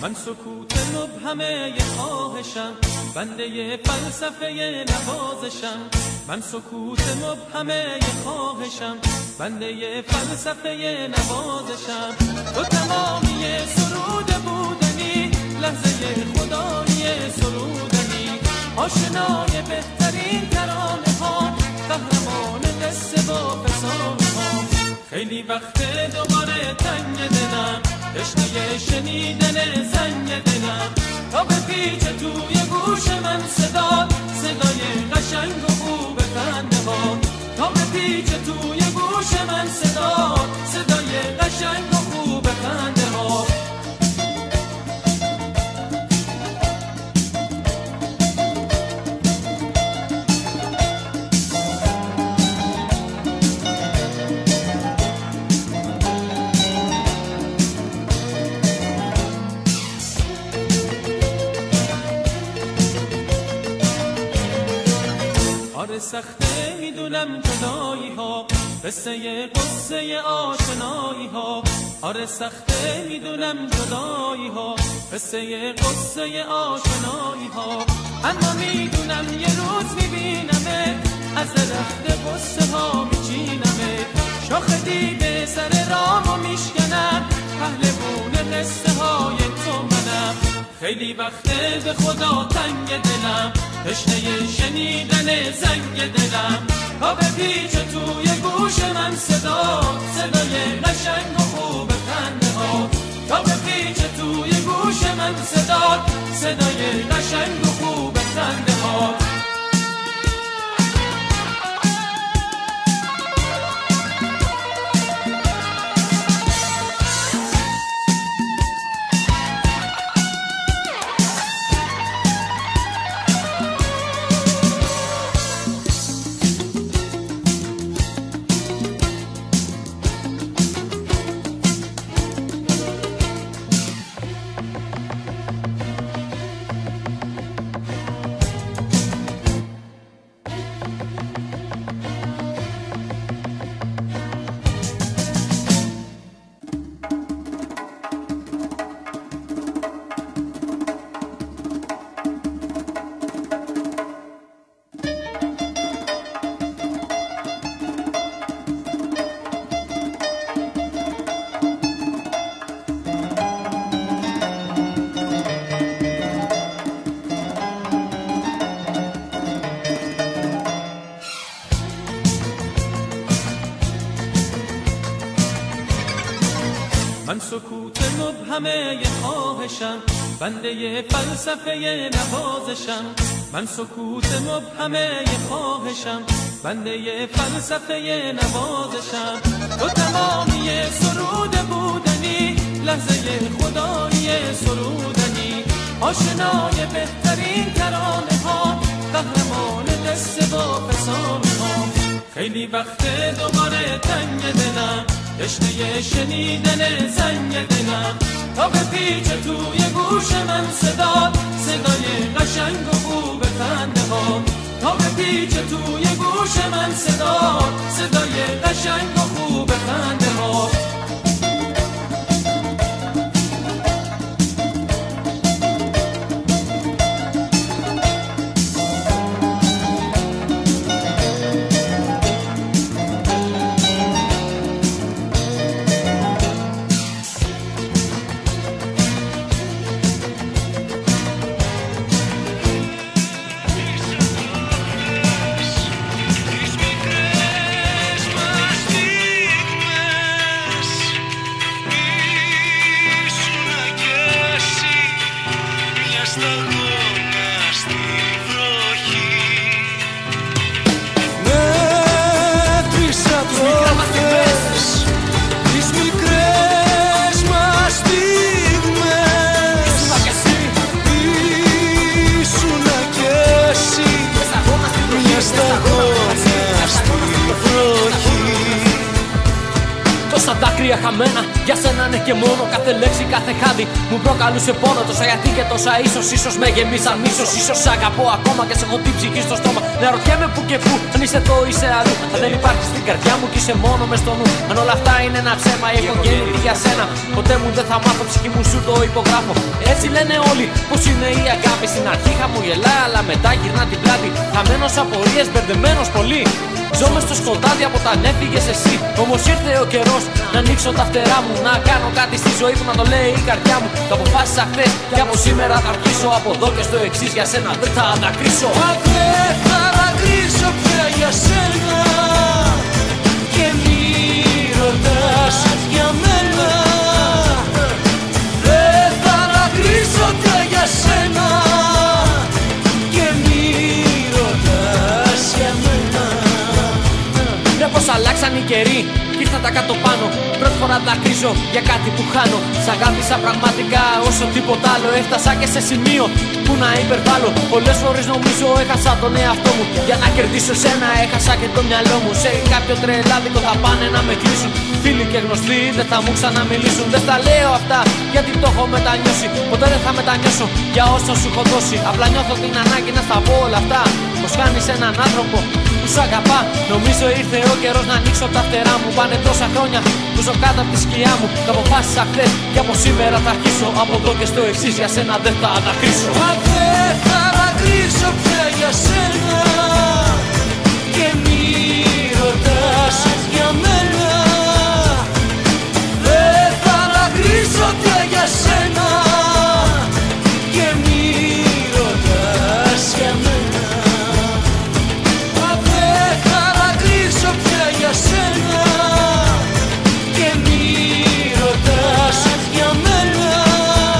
من سکوت مبهمه خواهشم، بنده فلسفه نوازشم. من سکوت مبهمه خواهشم، بنده فلسفه نوازشم. تو تمامی سرود بودنی، لحظه خدایی سرودنی، آشنای بهترین ترانه ها، قهرمان قصه و فسانه ها. خیلی وقت دوباره تنگ دلم، تشنه شنیدن زنگ دلم، تا به پیچ توی گوش من صدای قشنگ و خوب خنده ها. تا به پیچ توی گوش من صدای قشنگ و خوب خنده ها. آره سخته میدونم جدایی ها، قصه آشنایی ها. آره سخته میدونم جدایی ها، قصه آشنایی ها. اما میدونم یه روز میبینمه، از درخت قصه ها میچینمه. شاخ دیده سر رامو میشکنم، پهلوون قصه های تو منم. خیلی وقته به خدا تنگ دلم، تشنه شنیدن زنگ دلم، تا به پیچ توی گوش من صدای قشنگ و خوب خنده ها. تا به پیچ توی گوش من صدای قشنگ و خوب خنده ها. من سکوت مبهمه خواهشم، بنده فلسفه نوازشم. من سکوت مبهمه خواهشم، بنده فلسفه نوازشم. تو تمامی سرود بودنی، لحظه خدایی سرودنی، آشنای بهترین ترانه ها، قهرمان قصه و فسانه ها. خیلی وقت دوباره تنگ دلم، تشنه شنیدن زنگ دلم، تا به پیچ توی گوش من صدای قشنگ و خوب خنده ها. تا به پیچ توی گوش من صدای قشنگ و خوب خنده ها. μένα, για σένα ναι και μόνο. Κάθε λέξη, κάθε χάδι μου προκαλούσε πόνο. Τόσα γιατί και τόσα ίσως με γεμίσαν μίσος. Ίσως σ' αγαπώ ακόμα και σε έχω την ψυχή στο στόμα. Να ρωτιέμαι που και που, αν είσαι εδώ είσαι αλλού. Αν δεν υπάρχει στην καρδιά μου και είσαι μόνο μες στο νου. Αν όλα αυτά είναι ένα ψέμα, έχω γεννηθεί για σένα. Ποτέ μου δεν θα μάθω, ψυχή μου σου το υπογράφω. Έτσι λένε όλοι πως είναι η αγάπη. Στην αρχή χαμογελά, αλλά μετά γυρνά την πλάτη. Χαμένος απορίες, μπερδεμένος πολύ. Ζω μες στο σκοτάδι από όταν έφυγες εσύ. Όμως ήρθε ο καιρός να ανοίξω τα φτερά μου. Να κάνω κάτι στη ζωή που να το λέει η καρδιά μου. Το αποφάσισα χθες και από σήμερα θα αρχίσω. Από εδώ και στο εξής για σένα δεν θα ανακρίσω. Δεν θα ανακρίσω πια για σένα. Και μη ρωτάς για μένα. Δεν θα ανακρίσω πια για σένα. Και μη ρωτάς για μένα. Ρε πως αλλάξαν οι καιροί κι ήρθα τα κάτω πάνω. Πρώτη φορά δακρύζω για κάτι που χάνω. Σ' αγάπησα πραγματικά όσο τίποτα άλλο. Έφτασα και σε σημείο που να υπερβάλλω. Πολλές φορές νομίζω έχασα τον εαυτό μου. Για να κερδίσω εσένα έχασα και το μυαλό μου. Σε κάποιο τρελάδικο θα πάνε να με κλείσουν. Φίλοι και γνωστοί δεν θα μου ξαναμιλήσουν. Δεν στα λέω αυτά γιατί το έχω μετανιώσει. Ποτέ δεν θα μετανιώσω για όσα σου έχω δώσει. Απλά νιώθω την ανάγκη να στα πω όλα αυτά. Πως χάνεις έναν άνθρωπο που σ' αγαπά. Νομίζω ήρθε ο καιρός να ανοίξω τα φτερά μου. Πάνε τόσα χρόνια που ζω κάτω από τη σκιά μου. Το αποφάσισα χθες και από σήμερα θα αρχίσω. Από εδώ και στο εξής για σένα δεν θα ανακρίσω. Δεν θα ανακρίσω πια για σένα.